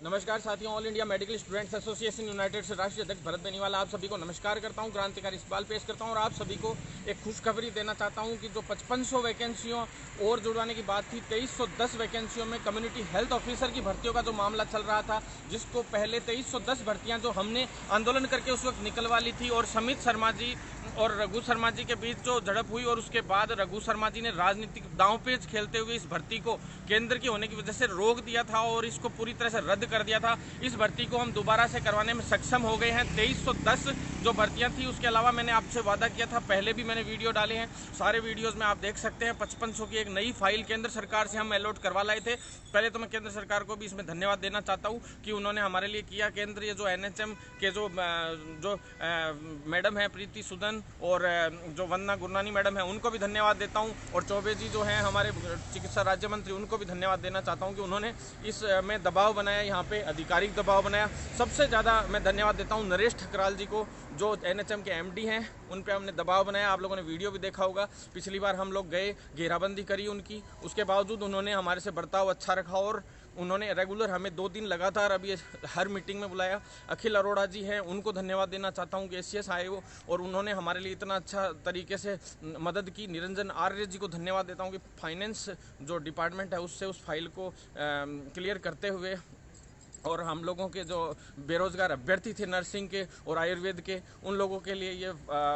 नमस्कार साथियों, all India medical students association United से राष्ट्रीय अध्यक्ष भरत बेनीवाला आप सभी को नमस्कार करता हूं, क्रांतिकारी इकबाल पेश करता हूं और आप सभी को एक खुशखबरी देना चाहता हूं कि जो 5500 वैकेंसियों और जुड़वाने की बात थी, 2310 वैकेंसियों में कम्युनिटी हेल्थ ऑफिसर की भर्तियों का जो मामला चल रहा था, जिसको पहले 2310 भर्तियां जो हमने आंदोलन करके उस वक्त निकलवा ली थी और समित शर्मा जी और रघु शर्मा जी के बीच जो झड़प हुई और उसके बाद रघु शर्मा जी ने राजनीतिक दांवपेच खेलते हुए इस भर्ती को केंद्र की होने की वजह से रोक दिया था और इसको पूरी तरह से रद्द कर दिया था। इस भर्ती को हम दोबारा से करवाने में सक्षम हो गए हैं। 2310 जो भर्तियां थी, उसके अलावा मैंने आपसे वादा किया था, पहले भी मैंने वीडियो डाले हैं, सारे वीडियोस में आप देख सकते हैं। 5500 की एक नई फाइल केंद्र सरकार से हम अलॉट करवा लाए थे। पहले तो मैं केंद्र सरकार को भी इसमें धन्यवाद देना चाहता हूँ कि उन्होंने हमारे लिए किया। केंद्रीय जो NHM के जो मैडम है प्रीति सुदन और जो वंदना गुरनानी मैडम है, उनको भी धन्यवाद देता हूं और चौबे जी जो हैं हमारे चिकित्सा राज्य मंत्री, उनको भी धन्यवाद देना चाहता हूं कि उन्होंने इसमें दबाव बनाया, यहाँ पे आधिकारिक दबाव बनाया। सबसे ज़्यादा मैं धन्यवाद देता हूं नरेश ठकराल जी को, जो NHM के MD हैं, उन पे हमने दबाव बनाया। आप लोगों ने वीडियो भी देखा होगा, पिछली बार हम लोग गए, घेराबंदी करी उनकी, उसके बावजूद उन्होंने हमारे से बर्ताव अच्छा रखा और उन्होंने रेगुलर हमें 2 दिन लगातार अभी हर मीटिंग में बुलाया। अखिल अरोड़ा जी हैं, उनको धन्यवाद देना चाहता हूं कि SCS आए वो और उन्होंने हमारे लिए इतना अच्छा तरीके से मदद की। निरंजन आर्य जी को धन्यवाद देता हूं कि फाइनेंस जो डिपार्टमेंट है उससे उस फाइल को क्लियर करते हुए, और हम लोगों के जो बेरोजगार अभ्यर्थी थे नर्सिंग के और आयुर्वेद के, उन लोगों के लिए ये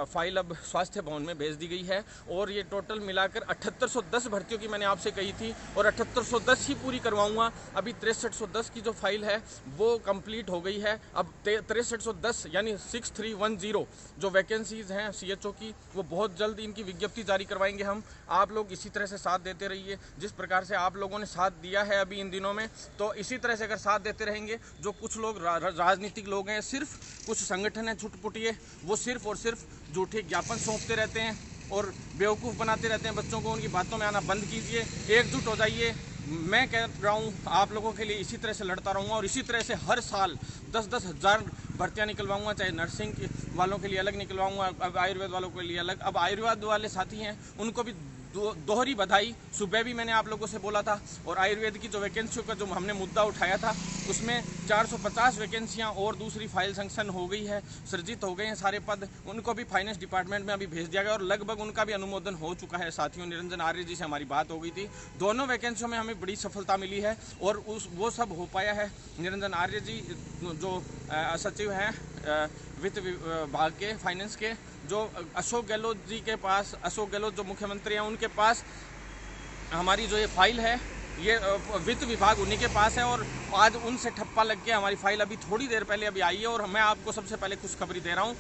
फाइल अब स्वास्थ्य भवन में भेज दी गई है। और ये टोटल मिलाकर 7810 भर्तियों की मैंने आपसे कही थी और 7810 ही पूरी करवाऊंगा। अभी 6310 की जो फाइल है वो कंप्लीट हो गई है। अब 6310 यानी 6310 जो वैकेंसीज हैं CHO की, वो बहुत जल्द इनकी विज्ञप्ति जारी करवाएंगे हम। आप लोग इसी तरह से साथ देते रहिए, जिस प्रकार से आप लोगों ने साथ दिया है अभी इन दिनों में, तो इसी तरह से अगर साथ देते रहेंगे। जो कुछ लोग राजनीतिक लोग हैं, सिर्फ कुछ संगठन है छुटपुटिए, वो सिर्फ और सिर्फ झूठे ज्ञापन सौंपते रहते हैं और बेवकूफ़ बनाते रहते हैं बच्चों को। उनकी बातों में आना बंद कीजिए, एकजुट हो जाइए। मैं कह रहा हूँ आप लोगों के लिए इसी तरह से लड़ता रहूँगा और इसी तरह से हर साल 10-10 हज़ार भर्तियाँ निकलवाऊंगा, चाहे नर्सिंग वालों के लिए अलग निकलवाऊंगा, अब आयुर्वेद वालों के लिए अलग। अब आयुर्वेद वाले साथी हैं, उनको भी दोहरी बधाई। सुबह भी मैंने आप लोगों से बोला था और आयुर्वेद की जो वैकेंसियों का जो हमने मुद्दा उठाया था, उसमें 450 वैकेंसियां और दूसरी फाइल सैंक्शन हो गई है, सृजित हो गए हैं सारे पद। उनको भी फाइनेंस डिपार्टमेंट में अभी भेज दिया गया और लगभग उनका भी अनुमोदन हो चुका है। साथियों, निरंजन आर्य जी से हमारी बात हो गई थी, दोनों वैकेंसियों में हमें बड़ी सफलता मिली है और वो सब हो पाया है। निरंजन आर्य जी जो सचिव हैं वित्त विभाग के, फाइनेंस के, जो अशोक गहलोत जी के पास, अशोक गहलोत जो मुख्यमंत्री हैं, उनके पास हमारी जो ये फाइल है, ये वित्त विभाग उन्हीं के पास है और आज उनसे ठप्पा लग के हमारी फाइल अभी थोड़ी देर पहले अभी आई है और मैं आपको सबसे पहले खुशखबरी दे रहा हूँ।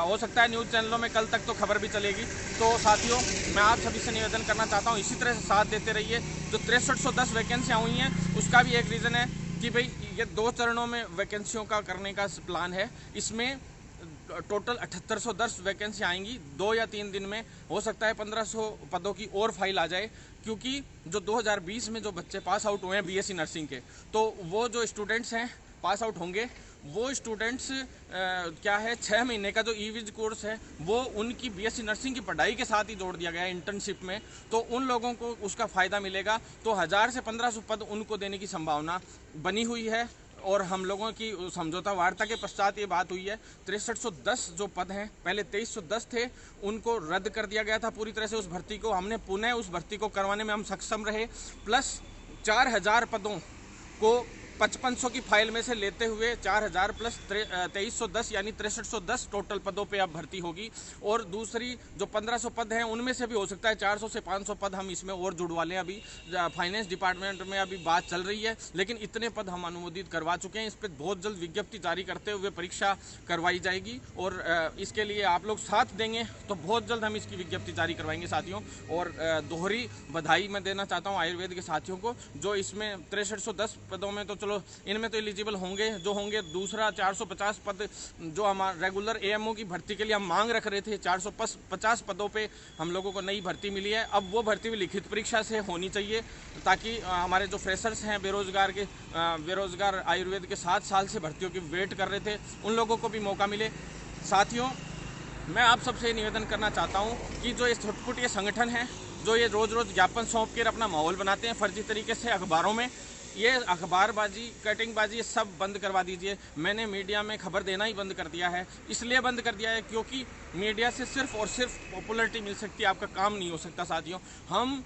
हो सकता है न्यूज़ चैनलों में कल तक तो खबर भी चलेगी। तो साथियों, मैं आप सभी से निवेदन करना चाहता हूँ, इसी तरह से साथ देते रहिए। जो 6310 वैकेंसियाँ हुई हैं, उसका भी एक रीज़न है कि भाई ये 2 चरणों में वैकेंसियों का करने का प्लान है। इसमें टोटल 7810 वैकेंसी आएंगी 2 या 3 दिन में। हो सकता है 1500 पदों की और फाइल आ जाए, क्योंकि जो 2020 में जो बच्चे पास आउट हुए हैं BSc नर्सिंग के, तो वो जो स्टूडेंट्स हैं पास आउट होंगे, वो स्टूडेंट्स क्या है, 6 महीने का जो EVIS कोर्स है वो उनकी BSc नर्सिंग की पढ़ाई के साथ ही जोड़ दिया गया है इंटर्नशिप में, तो उन लोगों को उसका फ़ायदा मिलेगा। तो 1000 से 1500 पद उनको देने की संभावना बनी हुई है और हम लोगों की समझौता वार्ता के पश्चात ये बात हुई है। 6310 जो पद हैं, पहले 2310 थे, उनको रद्द कर दिया गया था पूरी तरह से। उस भर्ती को हमने पुनः उस भर्ती को करवाने में हम सक्षम रहे, प्लस 4000 पदों को 5500 की फाइल में से लेते हुए 4000 प्लस 2310 यानी 6310 टोटल पदों पे अब भर्ती होगी। और दूसरी जो 1500 पद हैं, उनमें से भी हो सकता है 400 से 500 पद हम इसमें और जुड़वा लें। अभी फाइनेंस डिपार्टमेंट में अभी बात चल रही है, लेकिन इतने पद हम अनुमोदित करवा चुके हैं। इस पर बहुत जल्द विज्ञप्ति जारी करते हुए परीक्षा करवाई जाएगी और इसके लिए आप लोग साथ देंगे तो बहुत जल्द हम इसकी विज्ञप्ति जारी करवाएंगे साथियों। और दोहरी बधाई मैं देना चाहता हूँ आयुर्वेद के साथियों को, जो इसमें 6310 पदों में तो चलो इनमें तो एलिजिबल होंगे जो होंगे। दूसरा 450 पद जो हमारे रेगुलर AMO की भर्ती के लिए हम मांग रख रहे थे, 450 पदों पे हम लोगों को नई भर्ती मिली है। अब वो भर्ती भी लिखित परीक्षा से होनी चाहिए, ताकि हमारे जो फ्रेशर्स हैं, बेरोजगार आयुर्वेद के 7 साल से भर्तियों की वेट कर रहे थे, उन लोगों को भी मौका मिले। साथियों, मैं आप सबसे निवेदन करना चाहता हूँ कि जो ये छुटपुट संगठन हैं, जो ये रोज़ रोज़ ज्ञापन सौंप कर अपना माहौल बनाते हैं फर्जी तरीके से अखबारों में, ये अखबारबाजी, कटिंगबाजी, ये सब बंद करवा दीजिए। मैंने मीडिया में खबर देना ही बंद कर दिया है। इसलिए बंद कर दिया है क्योंकि मीडिया से सिर्फ और सिर्फ पॉपुलैरिटी मिल सकती है, आपका काम नहीं हो सकता साथियों। हम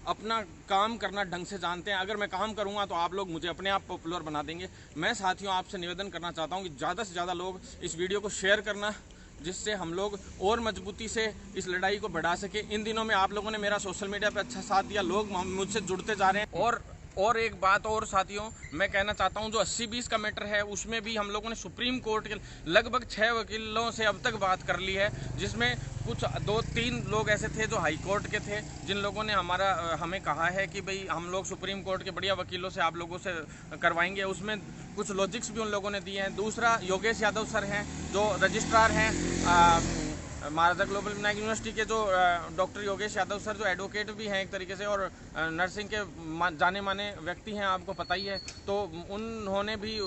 अपना काम करना ढंग से जानते हैं। अगर मैं काम करूंगा तो आप लोग मुझे अपने आप पॉपुलर बना देंगे। मैं साथियों आपसे निवेदन करना चाहता हूं कि ज़्यादा से ज़्यादा लोग इस वीडियो को शेयर करना, जिससे हम लोग और मजबूती से इस लड़ाई को बढ़ा सके। इन दिनों में आप लोगों ने मेरा सोशल मीडिया पे अच्छा साथ दिया, लोग मुझसे जुड़ते जा रहे हैं। और एक बात और साथियों मैं कहना चाहता हूं, जो 80-20 का मैटर है उसमें भी हम लोगों ने सुप्रीम कोर्ट के लगभग 6 वकीलों से अब तक बात कर ली है, जिसमें कुछ 2-3 लोग ऐसे थे जो हाई कोर्ट के थे, जिन लोगों ने हमें कहा है कि भाई हम लोग सुप्रीम कोर्ट के बढ़िया वकीलों से आप लोगों से करवाएंगे। उसमें कुछ लॉजिक्स भी उन लोगों ने दिए हैं। दूसरा, योगेश यादव सर हैं जो रजिस्ट्रार हैं महाराजा ग्लोबल विनायक यूनिवर्सिटी के, जो डॉक्टर योगेश यादव सर जो एडवोकेट भी हैं एक तरीके से, और नर्सिंग के जाने माने व्यक्ति हैं, आपको पता ही है। तो उन्होंने भी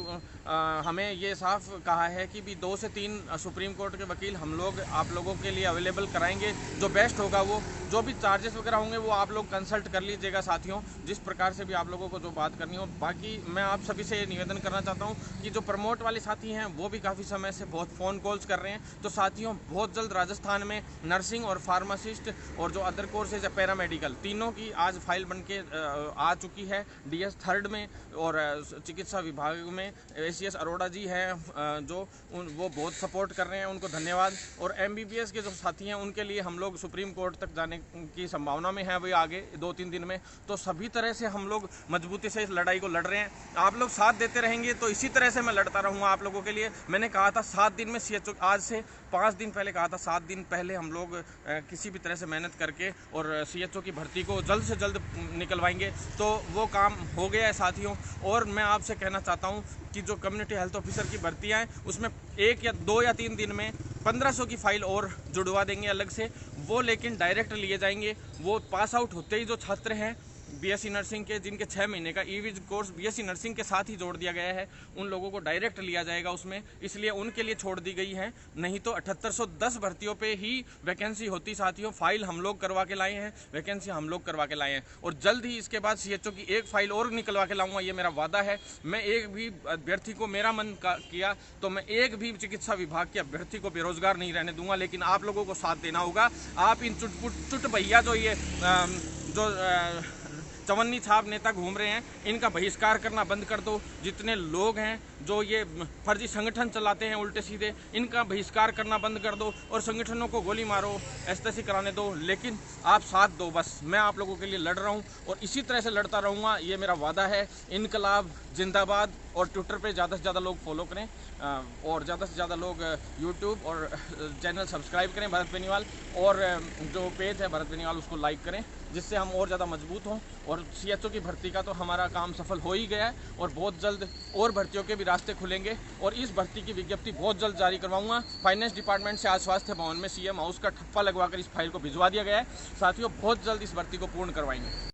हमें ये साफ कहा है कि भी 2 से 3 सुप्रीम कोर्ट के वकील हम लोग आप लोगों के लिए अवेलेबल कराएंगे। जो बेस्ट होगा, वो जो भी चार्जेस वगैरह होंगे वो आप लोग कंसल्ट कर लीजिएगा साथियों, जिस प्रकार से भी आप लोगों को जो बात करनी हो। बाकी मैं आप सभी से ये निवेदन करना चाहता हूँ कि जो प्रमोट वाले साथी हैं वो भी काफ़ी समय से बहुत फ़ोन कॉल्स कर रहे हैं। तो साथियों बहुत जल्द राजस्थान में नर्सिंग और फार्मासिस्ट और जो अदर कोर्सेज है पैरामेडिकल, तीनों की आज फाइल बन के आ चुकी है DS 3rd में। और चिकित्सा विभाग में ACS अरोड़ा जी हैं जो वो बहुत सपोर्ट कर रहे हैं, उनको धन्यवाद। और MBBS के जो साथी हैं उनके लिए हम लोग सुप्रीम कोर्ट तक जाने की संभावना में है वही आगे 2-3 दिन में। तो सभी तरह से हम लोग मजबूती से इस लड़ाई को लड़ रहे हैं। आप लोग साथ देते रहेंगे तो इसी तरह से मैं लड़ता रहूँगा आप लोगों के लिए। मैंने कहा था 7 दिन में CHO, आज से 5 दिन पहले कहा था, 7 दिन पहले हम लोग किसी भी तरह से मेहनत करके और CHO की भर्ती को जल्द से जल्द निकलवाएंगे। तो वो काम हो गया है साथियों। और मैं आपसे कहना चाहता हूँ कि जो कम्युनिटी हेल्थ ऑफिसर की भर्तियाँ हैं उसमें 1 या 2 या 3 दिन में 1500 की फाइल और जुड़वा देंगे अलग से, वो लेकिन डायरेक्ट लिए जाएंगे। वो पास आउट होते ही जो छात्र हैं BSc नर्सिंग के, जिनके 6 महीने का EVIS कोर्स BSc नर्सिंग के साथ ही जोड़ दिया गया है, उन लोगों को डायरेक्ट लिया जाएगा उसमें, इसलिए उनके लिए छोड़ दी गई है। नहीं तो 7810 भर्तियों पे ही वैकेंसी होती साथियों। फाइल हम लोग करवा के लाए हैं, वैकेंसी हम लोग करवा के लाए हैं, और जल्द ही इसके बाद CHO की एक फाइल और निकलवा के लाऊंगा, ये मेरा वादा है। मैं एक भी अभ्यर्थी को, मेरा मन किया तो मैं एक भी चिकित्सा विभाग के अभ्यर्थी को बेरोजगार नहीं रहने दूंगा। लेकिन आप लोगों को साथ देना होगा। आप इन चुट भैया जो ये चवन्नी छाप नेता घूम रहे हैं, इनका बहिष्कार करना बंद कर दो। जितने लोग हैं जो ये फर्जी संगठन चलाते हैं उल्टे सीधे, इनका बहिष्कार करना बंद कर दो और संगठनों को गोली मारो, एस्टेसी कराने दो। लेकिन आप साथ दो, बस मैं आप लोगों के लिए लड़ रहा हूँ और इसी तरह से लड़ता रहूँगा, ये मेरा वादा है। इनकलाब जिंदाबाद। और ट्विटर पे ज़्यादा से ज़्यादा लोग फॉलो करें और ज़्यादा से ज़्यादा लोग यूट्यूब और चैनल सब्सक्राइब करें भरत बेनीवाल, और जो पेज है भरत बेनीवाल उसको लाइक करें, जिससे हम और ज़्यादा मजबूत हों। और CHO की भर्ती का तो हमारा काम सफल हो ही गया है और बहुत जल्द और भर्तियों के भी रास्ते खुलेंगे। और इस भर्ती की विज्ञप्ति बहुत जल्द जारी करवाऊंगा। फाइनेंस डिपार्टमेंट से आज स्वास्थ्य भवन में CM हाउस का ठप्पा लगवाकर इस फाइल को भिजवा दिया गया है। साथियों बहुत जल्द इस भर्ती को पूर्ण करवाएंगे।